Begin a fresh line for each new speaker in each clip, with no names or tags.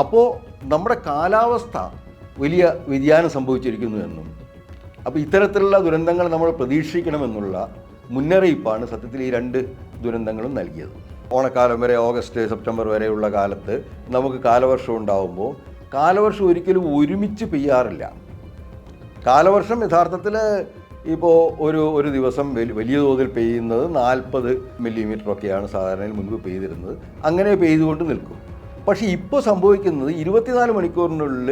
അപ്പോൾ നമ്മുടെ കാലാവസ്ഥ വലിയ വ്യതിയാനം സംഭവിച്ചിരിക്കുന്നു എന്നും അപ്പോൾ ഇത്തരത്തിലുള്ള ദുരന്തങ്ങൾ നമ്മൾ പ്രതീക്ഷിക്കണമെന്നുള്ള മുന്നറിയിപ്പാണ് സത്യത്തിൽ ഈ രണ്ട് ദുരന്തങ്ങളും നൽകിയത്. ഓണക്കാലം വരെ ഓഗസ്റ്റ് സെപ്റ്റംബർ വരെയുള്ള കാലത്ത് നമുക്ക് കാലവർഷം ഉണ്ടാകുമ്പോൾ കാലവർഷം ഒരിക്കലും ഒരുമിച്ച് പെയ്യാറില്ല. കാലവർഷം യഥാർത്ഥത്തിൽ ഇപ്പോൾ ഒരു ദിവസം വലിയ തോതിൽ പെയ്യുന്നത് 40 മില്ലിമീറ്ററൊക്കെയാണ് സാധാരണയിൽ മുൻപ് പെയ്തിരുന്നത്. അങ്ങനെ പെയ്തുകൊണ്ട് നിൽക്കും. പക്ഷേ ഇപ്പോൾ സംഭവിക്കുന്നത് 24 മണിക്കൂറിനുള്ളിൽ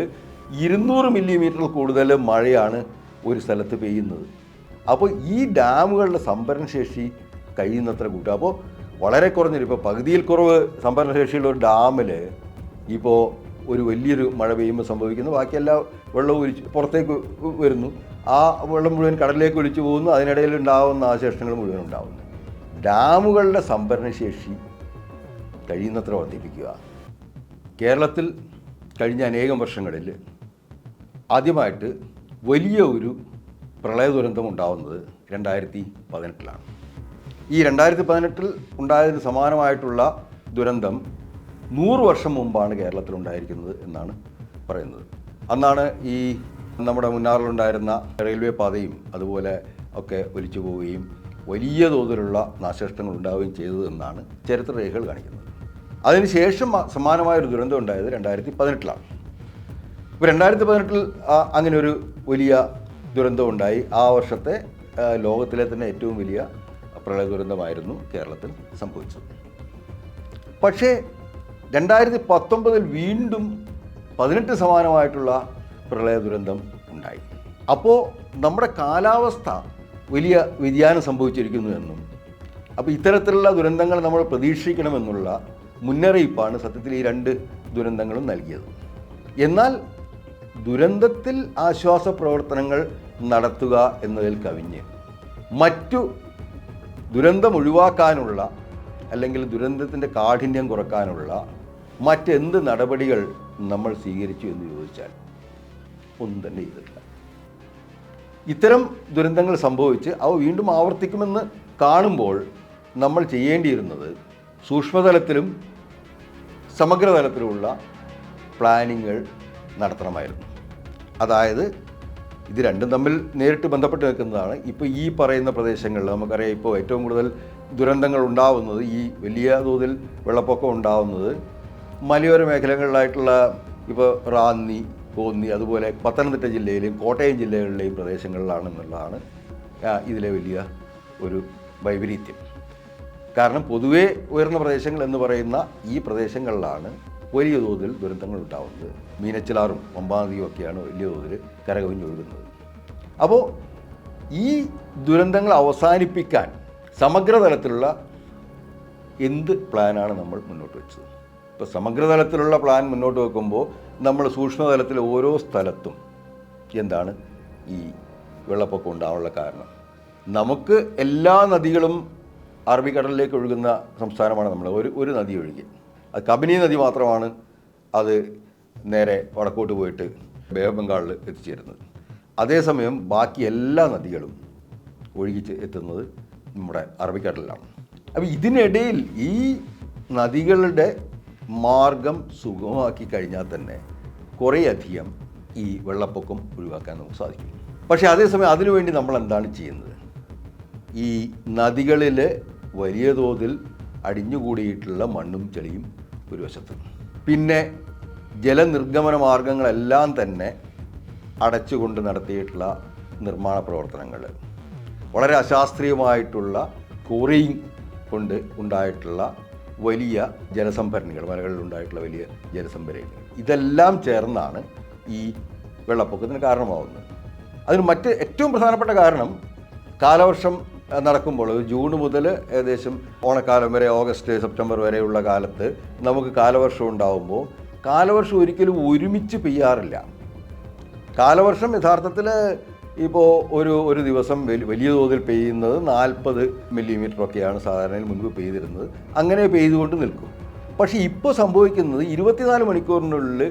200 മില്ലിമീറ്റർ കൂടുതൽ മഴയാണ് ഒരു സ്ഥലത്ത് പെയ്യുന്നത്. അപ്പോൾ ഈ ഡാമുകളുടെ സംഭരണശേഷി കഴിയുന്നത്ര കൂട്ടുക. അപ്പോൾ വളരെ കുറഞ്ഞൊരു ഇപ്പോൾ പകുതിയിൽ കുറവ് സംഭരണശേഷിയുള്ള ഒരു ഡാമിൽ ഇപ്പോൾ ഒരു വലിയൊരു മഴ പെയ്യുമ്പോൾ സംഭവിക്കുന്നു, ബാക്കിയെല്ലാ വെള്ളവും പുറത്തേക്ക് വരുന്നു. ആ വെള്ളം മുഴുവൻ കടലിലേക്ക് ഒലിച്ചു പോകുന്നു. അതിനിടയിൽ ഉണ്ടാകുന്ന നാശനഷ്ടങ്ങൾ മുഴുവൻ ഉണ്ടാകുന്നു. ഡാമുകളുടെ സംഭരണശേഷി കഴിയുന്നത്ര വർദ്ധിപ്പിക്കുക. കേരളത്തിൽ കഴിഞ്ഞ അനേകം വർഷങ്ങളിൽ ആദ്യമായിട്ട് വലിയ ഒരു പ്രളയ ദുരന്തം ഉണ്ടാകുന്നത് 2018 ഈ 2018 ഉണ്ടായതിന് സമാനമായിട്ടുള്ള ദുരന്തം 100 വർഷം മുമ്പാണ് കേരളത്തിലുണ്ടായിരിക്കുന്നത് എന്നാണ് പറയുന്നത്. അന്നാണ് ഈ നമ്മുടെ മുന്നാറിലുണ്ടായിരുന്ന റെയിൽവേ പാതയും അതുപോലെ ഒക്കെ ഒലിച്ചു പോവുകയും വലിയ തോതിലുള്ള നാശനഷ്ടങ്ങൾ ഉണ്ടാവുകയും ചെയ്തത് എന്നാണ് ചരിത്രരേഖകൾ കാണിക്കുന്നത്. അതിനുശേഷം സമാനമായൊരു ദുരന്തം ഉണ്ടായത് 2018 ഇപ്പോൾ 2018 അങ്ങനെ ഒരു വലിയ ദുരന്തം ഉണ്ടായി. ആ വർഷത്തെ ലോകത്തിലെ തന്നെ ഏറ്റവും വലിയ പ്രളയ ദുരന്തമായിരുന്നു കേരളത്തിൽ സംഭവിച്ചത്. പക്ഷേ 2019 വീണ്ടും 18 സമാനമായിട്ടുള്ള പ്രളയ ദുരന്തം ഉണ്ടായി. അപ്പോൾ നമ്മുടെ കാലാവസ്ഥ വലിയ വ്യതിയാനം സംഭവിച്ചിരിക്കുന്നു എന്നും അപ്പോൾ ഇത്തരത്തിലുള്ള ദുരന്തങ്ങൾ നമ്മൾ പ്രതീക്ഷിക്കണമെന്നുള്ള മുന്നറിയിപ്പാണ് സത്യത്തിൽ ഈ രണ്ട് ദുരന്തങ്ങളും നൽകിയത്. എന്നാൽ ദുരന്തത്തിൽ ആശ്വാസ പ്രവർത്തനങ്ങൾ നടത്തുക എന്നതിൽ കവിഞ്ഞ് മറ്റു ദുരന്തം ഒഴിവാക്കാനുള്ള അല്ലെങ്കിൽ ദുരന്തത്തിൻ്റെ കാഠിന്യം കുറയ്ക്കാനുള്ള മറ്റെന്ത് നടപടികൾ നമ്മൾ സ്വീകരിച്ചു എന്ന് ചോദിച്ചാൽ ഒന്നും തന്നെ ചെയ്തിട്ടില്ല. ഇത്തരം ദുരന്തങ്ങൾ സംഭവിച്ച് അവ വീണ്ടും ആവർത്തിക്കുമെന്ന് കാണുമ്പോൾ നമ്മൾ ചെയ്യേണ്ടിയിരുന്നത് സൂക്ഷ്മതലത്തിലും സമഗ്രതലത്തിലുമുള്ള പ്ലാനിങ്ങുകൾ നടത്തണമായിരുന്നു. അതായത് ഇത് രണ്ടും തമ്മിൽ നേരിട്ട് ബന്ധപ്പെട്ട് നിൽക്കുന്നതാണ്. ഇപ്പോൾ ഈ പറയുന്ന പ്രദേശങ്ങളിൽ നമുക്കറിയാം, ഇപ്പോൾ ഏറ്റവും കൂടുതൽ ദുരന്തങ്ങൾ ഉണ്ടാവുന്നത്, ഈ വലിയ തോതിൽ വെള്ളപ്പൊക്കം ഉണ്ടാവുന്നത് മലയോര മേഖലകളിലായിട്ടുള്ള ഇപ്പോൾ റാന്നി, കോന്നി, അതുപോലെ പത്തനംതിട്ട ജില്ലയിലെയും കോട്ടയം ജില്ലകളിലെയും പ്രദേശങ്ങളിലാണെന്നുള്ളതാണ് ഇതിലെ വലിയ ഒരു വൈപരീത്യം. കാരണം പൊതുവേ ഉയർന്ന പ്രദേശങ്ങൾ എന്ന് പറയുന്ന ഈ പ്രദേശങ്ങളിലാണ് വലിയ തോതിൽ ദുരന്തങ്ങൾ ഉണ്ടാകുന്നത്. മീനച്ചിലാറും പമ്പാനദിയും ഒക്കെയാണ് വലിയ തോതിൽ കരകവിഞ്ഞൊഴുകുന്നത്. അപ്പോൾ ഈ ദുരന്തങ്ങൾ അവസാനിപ്പിക്കാൻ സമഗ്രതലത്തിലുള്ള എന്ത് പ്ലാനാണ് നമ്മൾ മുന്നോട്ട് വെച്ചത്? ഇപ്പോൾ സമഗ്രതലത്തിലുള്ള പ്ലാൻ മുന്നോട്ട് വെക്കുമ്പോൾ നമ്മൾ സൂക്ഷ്മതലത്തിൽ ഓരോ സ്ഥലത്തും എന്താണ് ഈ വെള്ളപ്പൊക്കം ഉണ്ടാകാനുള്ള കാരണം? നമുക്ക് എല്ലാ നദികളും അറബിക്കടലിലേക്ക് ഒഴുകുന്ന സംസ്ഥാനമാണ് നമ്മൾ. ഒരു നദി ഒഴുകി, അത് കബനി നദി മാത്രമാണ് അത് നേരെ വടക്കോട്ട് പോയിട്ട് ബേ ഓഫ് ബംഗാളിൽ എത്തിച്ചേരുന്നത്. അതേസമയം ബാക്കി എല്ലാ നദികളും ഒഴുകി എത്തുന്നത് നമ്മുടെ അറബിക്കടലിലാണ്. അപ്പോൾ ഇതിനിടയിൽ ഈ നദികളുടെ മാർഗം സുഗമമാക്കി കഴിഞ്ഞാൽ തന്നെ കുറേയധികം ഈ വെള്ളപ്പൊക്കം ഒഴിവാക്കാൻ നമുക്ക് സാധിക്കും. പക്ഷേ അതേസമയം അതിനുവേണ്ടി നമ്മൾ എന്താണ് ചെയ്യുന്നത്? ഈ നദികളിൽ വലിയ തോതിൽ അടിഞ്ഞുകൂടിയിട്ടുള്ള മണ്ണും ചെളിയും ഒരു വശത്ത്, പിന്നെ ജലനിർഗമന മാർഗങ്ങളെല്ലാം തന്നെ അടച്ചുകൊണ്ട് നടത്തിയിട്ടുള്ള നിർമ്മാണ പ്രവർത്തനങ്ങൾ, വളരെ അശാസ്ത്രീയമായിട്ടുള്ള കോറിയിങ് കൊണ്ട് ഉണ്ടായിട്ടുള്ള വലിയ ജലസംഭരണികൾ, മലകളിൽ ഉണ്ടായിട്ടുള്ള വലിയ ജലസംഭരണികൾ, ഇതെല്ലാം ചേർന്നാണ് ഈ വെള്ളപ്പൊക്കത്തിന് കാരണമാവുന്നത്. അതിന് ഏറ്റവും പ്രധാനപ്പെട്ട കാരണം കാലവർഷം നടക്കുമ്പോൾ ജൂൺ മുതൽ ഏകദേശം ഓണക്കാലം വരെ ഓഗസ്റ്റ് സെപ്റ്റംബർ വരെയുള്ള കാലത്ത് നമുക്ക് കാലവർഷം ഉണ്ടാകുമ്പോൾ കാലവർഷം ഒരിക്കലും ഒരുമിച്ച് പെയ്യാറില്ല. കാലവർഷം യഥാർത്ഥത്തിൽ ഇപ്പോൾ ഒരു ദിവസം വലിയ തോതിൽ പെയ്യുന്നത് 40 മില്ലിമീറ്ററൊക്കെയാണ് സാധാരണയിൽ മുൻപ് പെയ്തിരുന്നത്. അങ്ങനെ പെയ്തുകൊണ്ട് നിൽക്കും. പക്ഷേ ഇപ്പോൾ സംഭവിക്കുന്നത് 24 മണിക്കൂറിനുള്ളിൽ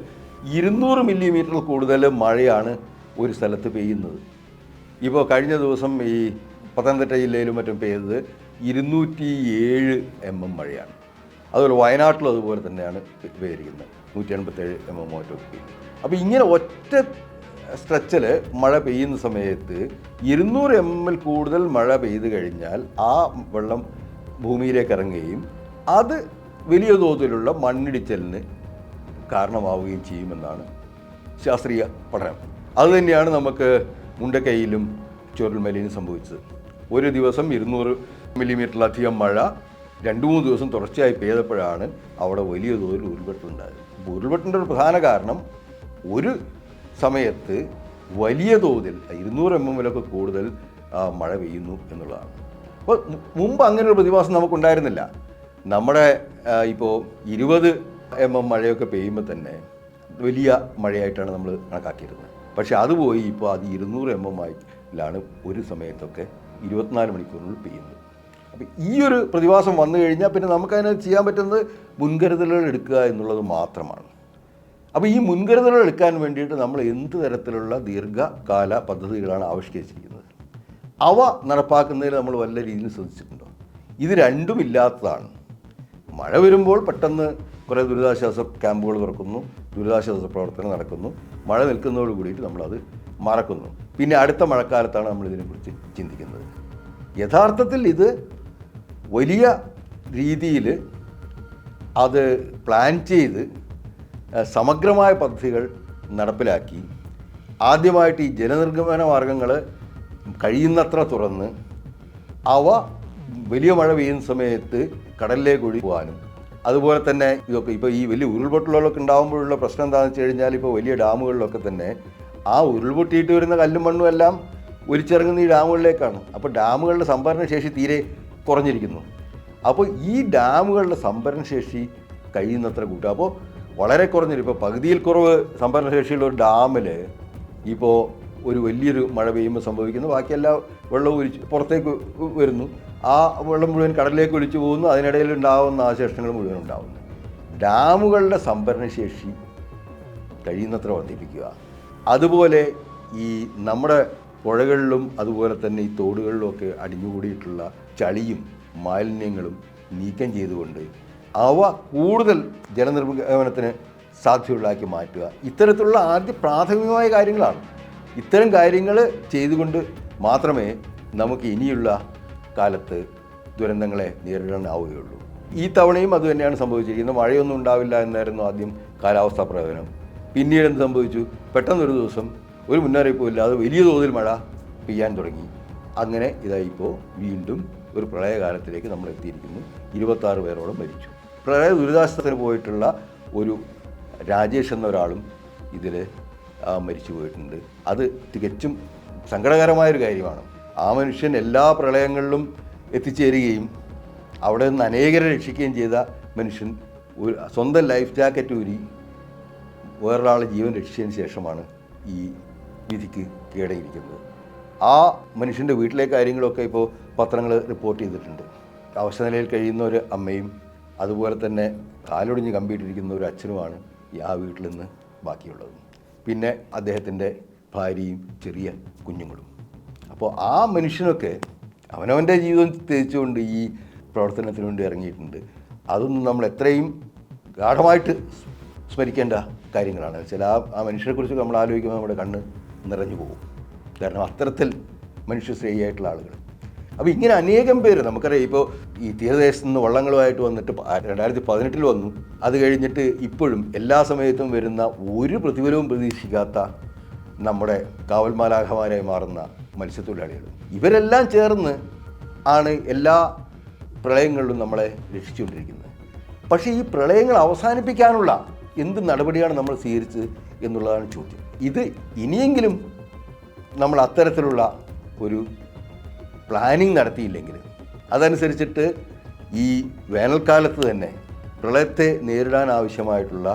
200 മില്ലിമീറ്റർ കൂടുതൽ മഴയാണ് ഒരു സ്ഥലത്ത് പെയ്യുന്നത്. ഇപ്പോൾ കഴിഞ്ഞ ദിവസം ഈ പത്തനംതിട്ട ജില്ലയിലും മറ്റും പെയ്തത് 207 മഴയാണ്. അതുപോലെ വയനാട്ടിലും അതുപോലെ തന്നെയാണ് പെയ്തിരിക്കുന്നത്, 187 മറ്റൊക്കെ പെയ്യും. അപ്പോൾ ഇങ്ങനെ ഒറ്റ സ്ട്രെച്ചിൽ മഴ പെയ്യുന്ന സമയത്ത് 200 കൂടുതൽ മഴ പെയ്തു കഴിഞ്ഞാൽ ആ വെള്ളം ഭൂമിയിലേക്ക് ഇറങ്ങുകയും അത് വലിയ തോതിലുള്ള മണ്ണിടിച്ചിലിന് കാരണമാവുകയും ചെയ്യുമെന്നാണ് ശാസ്ത്രീയ പഠനം. അതുതന്നെയാണ് നമുക്ക് മുണ്ടക്കൈയിലും ചൂരൽമലയിലും സംഭവിച്ചത്. ഒരു ദിവസം 200 മില്ലിമീറ്ററിലധികം മഴ 2-3 ദിവസം തുടർച്ചയായി പെയ്തപ്പോഴാണ് അവിടെ വലിയ തോതിൽ ഉരുൾപൊട്ടലുണ്ടായത്. അപ്പോൾ ഉരുൾപൊട്ടലിൻ്റെ ഒരു പ്രധാന കാരണം ഒരു സമയത്ത് വലിയ തോതിൽ 200 mm കൂടുതൽ മഴ പെയ്യുന്നു എന്നുള്ളതാണ്. അപ്പോൾ മുമ്പ് അങ്ങനെ ഒരു പ്രതിഭാസം നമുക്കുണ്ടായിരുന്നില്ല. നമ്മുടെ ഇപ്പോൾ 20 mm മഴയൊക്കെ പെയ്യുമ്പോൾ തന്നെ വലിയ മഴയായിട്ടാണ് നമ്മൾ കണക്കാക്കിയിരുന്നത്. പക്ഷേ അത് പോയി ഇപ്പോൾ അത് 200 mm ആയിലാണ് ഒരു സമയത്തൊക്കെ 24 മണിക്കൂറിനുള്ളിൽ പെയ്യുന്നത്. അപ്പോൾ ഈ ഒരു പ്രതിഭാസം വന്നു കഴിഞ്ഞാൽ പിന്നെ നമുക്കതിന് ചെയ്യാൻ പറ്റുന്നത് മുൻകരുതലുകൾ എടുക്കുക എന്നുള്ളത് മാത്രമാണ്. അപ്പോൾ ഈ മുൻകരുതലുകൾ എടുക്കാൻ വേണ്ടിയിട്ട് നമ്മൾ എന്ത് തരത്തിലുള്ള ദീർഘകാല പദ്ധതികളാണ് ആവിഷ്കരിച്ചിരിക്കുന്നത്, അവ നടപ്പാക്കുന്നതിൽ നമ്മൾ വല്ല രീതിയിൽ ശ്രദ്ധിച്ചിട്ടുണ്ടോ? ഇത് രണ്ടും ഇല്ലാത്തതാണ്. മഴ വരുമ്പോൾ പെട്ടെന്ന് കുറേ ദുരിതാശ്വാസ ക്യാമ്പുകൾ തുറക്കുന്നു, ദുരിതാശ്വാസ പ്രവർത്തനം നടക്കുന്നു, മഴ നിൽക്കുന്നതോട് കൂടിയിട്ട് നമ്മളത് മറക്കുന്നു. പിന്നെ അടുത്ത മഴക്കാലത്താണ് നമ്മളിതിനെക്കുറിച്ച് ചിന്തിക്കുന്നത്. യഥാർത്ഥത്തിൽ ഇത് വലിയ രീതിയിൽ അത് പ്ലാൻ ചെയ്ത് സമഗ്രമായ പദ്ധതികൾ നടപ്പിലാക്കി ആദ്യമായിട്ട് ഈ ജലനിർഗമന മാർഗങ്ങൾ കഴിയുന്നത്ര തുറന്ന് അവ വലിയ മഴ പെയ്യുന്ന സമയത്ത് കടലിലേക്ക് ഒഴുകി പോകാനും, അതുപോലെ തന്നെ ഇതൊക്കെ ഇപ്പോൾ ഈ വലിയ ഉരുൾപൊട്ടലുകളൊക്കെ ഉണ്ടാകുമ്പോഴുള്ള പ്രശ്നം എന്താണെന്ന് വെച്ച് കഴിഞ്ഞാൽ ഇപ്പോൾ വലിയ ഡാമുകളിലൊക്കെ തന്നെ ആ ഉരുൾപൊട്ടിയിട്ട് വരുന്ന കല്ലും മണ്ണും എല്ലാം ഒലിച്ചിറങ്ങുന്ന ഈ ഡാമുകളിലേക്കാണ്. അപ്പോൾ ഡാമുകളുടെ സംഭരണ ശേഷി തീരെ കുറഞ്ഞിരിക്കുന്നു. അപ്പോൾ ഈ ഡാമുകളുടെ സംഭരണ ശേഷി കഴിയുന്നത്ര കൂട്ടുക. അപ്പോൾ വളരെ കുറഞ്ഞൊരു ഇപ്പോൾ പകുതിയിൽ കുറവ് സംഭരണ ശേഷിയുള്ള ഒരു ഡാമിൽ ഇപ്പോൾ ഒരു വലിയൊരു മഴ പെയ്യുമ്പോൾ സംഭവിക്കുന്നു, ബാക്കിയെല്ലാ വെള്ളവും ഒലിച്ച് പുറത്തേക്ക് വരുന്നു, ആ വെള്ളം മുഴുവൻ കടലിലേക്ക് ഒലിച്ചു പോകുന്നു, അതിനിടയിൽ ഉണ്ടാകുന്ന നാശനഷ്ടങ്ങൾ മുഴുവൻ ഉണ്ടാകുന്നു. ഡാമുകളുടെ സംഭരണശേഷി കഴിയുന്നത്ര വർദ്ധിപ്പിക്കുക. അതുപോലെ ഈ നമ്മുടെ പുഴകളിലും അതുപോലെ തന്നെ ഈ തോടുകളിലുമൊക്കെ അടിഞ്ഞുകൂടിയിട്ടുള്ള ചളിയും മാലിന്യങ്ങളും നീക്കം ചെയ്തുകൊണ്ട് അവ കൂടുതൽ ജലനിർഗമനത്തിന് സാധ്യതയുള്ളതാക്കി മാറ്റുക. ഇത്തരത്തിലുള്ള പ്രാഥമികമായ കാര്യങ്ങളാണ്. ഇത്തരം കാര്യങ്ങൾ ചെയ്തുകൊണ്ട് മാത്രമേ നമുക്ക് ഇനിയുള്ള കാലത്ത് ദുരന്തങ്ങളെ നേരിടാനാവുകയുള്ളൂ. ഈ തവണയും അതുതന്നെയാണ് സംഭവിച്ചിരിക്കുന്നത്. മഴയൊന്നും ഉണ്ടാവില്ല എന്നായിരുന്നു ആദ്യം കാലാവസ്ഥാ പ്രവചനം. പിന്നീട് എന്ത് സംഭവിച്ചു? പെട്ടെന്നൊരു ദിവസം ഒരു മുന്നറിയിപ്പും ഇല്ലാതെ വലിയ തോതിൽ മഴ പെയ്യാൻ തുടങ്ങി. അങ്ങനെ ഇതായിപ്പോൾ വീണ്ടും ഒരു പ്രളയകാലത്തിലേക്ക് നമ്മൾ എത്തിയിരിക്കുന്നു. 26 പേരോളം മരിച്ചു. പ്രളയ ദുരിതാശ്വാസത്തിന് പോയിട്ടുള്ള ഒരു രാജേഷ് എന്ന ഒരാളും ഇതിൽ മരിച്ചു പോയിട്ടുണ്ട്. അത് തികച്ചും സങ്കടകരമായൊരു കാര്യമാണ്. ആ മനുഷ്യൻ എല്ലാ പ്രളയങ്ങളിലും എത്തിച്ചേരുകയും അവിടെ നിന്ന് അനേകരെ രക്ഷിക്കുകയും ചെയ്ത മനുഷ്യൻ ഒരു സ്വന്തം ലൈഫ് ജാക്കറ്റ് ഊരി വേറൊരാളെ ജീവൻ രക്ഷിച്ചതിന് ശേഷമാണ് ഈ വിധിക്ക് കീഴടങ്ങിയിരിക്കുന്നത്. ആ മനുഷ്യൻ്റെ വീട്ടിലെ കാര്യങ്ങളൊക്കെ ഇപ്പോൾ പത്രങ്ങൾ റിപ്പോർട്ട് ചെയ്തിട്ടുണ്ട്. അവശനിലയിൽ കഴിയുന്ന ഒരു അമ്മയും അതുപോലെ തന്നെ കാലൊടിഞ്ഞ് കമ്പിയിട്ടിരിക്കുന്ന ഒരു അച്ഛനുമാണ് ആ വീട്ടിൽ നിന്ന് ബാക്കിയുള്ളത്. പിന്നെ അദ്ദേഹത്തിൻ്റെ ഭാര്യയും ചെറിയ കുഞ്ഞുങ്ങളും. അപ്പോൾ ആ മനുഷ്യനൊക്കെ അവനവൻ്റെ ജീവിതം ത്യജിച്ചുകൊണ്ട് ഈ പ്രവർത്തനത്തിന് വേണ്ടി ഇറങ്ങിയിട്ടുണ്ട്. അതൊന്നും നമ്മൾ എത്രയും ഗാഢമായിട്ട് സ്മരിക്കേണ്ട കാര്യങ്ങളാണ്. ചില ആ മനുഷ്യനെക്കുറിച്ച് നമ്മൾ ആലോചിക്കുമ്പോൾ നമ്മുടെ കണ്ണ് നിറഞ്ഞു പോകും. കാരണം അത്തരത്തിൽ മനുഷ്യശ്രേയായിട്ടുള്ള ആളുകൾ. അപ്പോൾ ഇങ്ങനെ അനേകം പേര് നമുക്കറിയാം. ഇപ്പോൾ ഈ തീരദേശത്ത് നിന്ന് വള്ളങ്ങളുമായിട്ട് വന്നിട്ട് 2018 വന്നു. അത് കഴിഞ്ഞിട്ട് ഇപ്പോഴും എല്ലാ സമയത്തും വരുന്ന ഒരു പ്രതിഫലവും പ്രതീക്ഷിക്കാത്ത നമ്മുടെ കാവൽമാലാഖമാരായി മാറുന്ന മത്സ്യത്തൊഴിലാളികൾ, ഇവരെല്ലാം ചേർന്ന് ആണ് എല്ലാ പ്രളയങ്ങളിലും നമ്മളെ രക്ഷിച്ചുകൊണ്ടിരിക്കുന്നത്. പക്ഷേ ഈ പ്രളയങ്ങൾ അവസാനിപ്പിക്കാനുള്ള എന്ത് നടപടിയാണ് നമ്മൾ സ്വീകരിച്ചത് എന്നുള്ളതാണ് ചോദ്യം. ഇത് ഇനിയെങ്കിലും നമ്മൾ അത്തരത്തിലുള്ള ഒരു പ്ലാനിങ് നടത്തിയില്ലെങ്കിൽ, അതനുസരിച്ചിട്ട് ഈ വേനൽക്കാലത്ത് തന്നെ പ്രളയത്തെ നേരിടാൻ ആവശ്യമായിട്ടുള്ള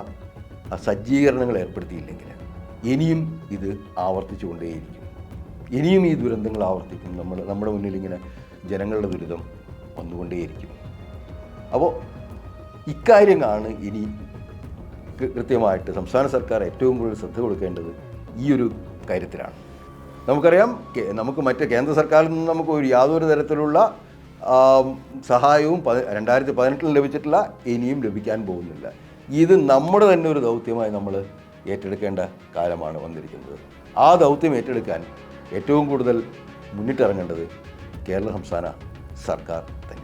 സജ്ജീകരണങ്ങൾ ഏർപ്പെടുത്തിയില്ലെങ്കിൽ ഇനിയും ഇത് ആവർത്തിച്ചുകൊണ്ടേയിരിക്കും. ഇനിയും ഈ ദുരന്തങ്ങൾ ആവർത്തിക്കും. നമ്മുടെ മുന്നിൽ ഇങ്ങനെ ജനങ്ങളുടെ ദുരിതം വന്നുകൊണ്ടേയിരിക്കും. അപ്പോൾ ഇക്കാര്യങ്ങളാണ് ഇനി കൃത്യമായിട്ട് സംസ്ഥാന സർക്കാർ ഏറ്റവും കൂടുതൽ ശ്രദ്ധ കൊടുക്കേണ്ടത് ഈ ഒരു കാര്യത്തിലാണ്. നമുക്കറിയാം, നമുക്ക് മറ്റ് കേന്ദ്ര സർക്കാരിൽ നിന്ന് നമുക്ക് യാതൊരു തരത്തിലുള്ള സഹായവും 2018 ലഭിച്ചിട്ടില്ല, ഇനിയും ലഭിക്കാൻ പോകുന്നില്ല. ഇത് നമ്മുടെ തന്നെ ഒരു ദൗത്യമായി നമ്മൾ ഏറ്റെടുക്കേണ്ട കാലമാണ് വന്നിരിക്കുന്നത്. ആ ദൗത്യം ഏറ്റെടുക്കാൻ ഏറ്റവും കൂടുതൽ മുന്നിട്ടിറങ്ങേണ്ടത് കേരള സംസ്ഥാന സർക്കാർ തന്നെ.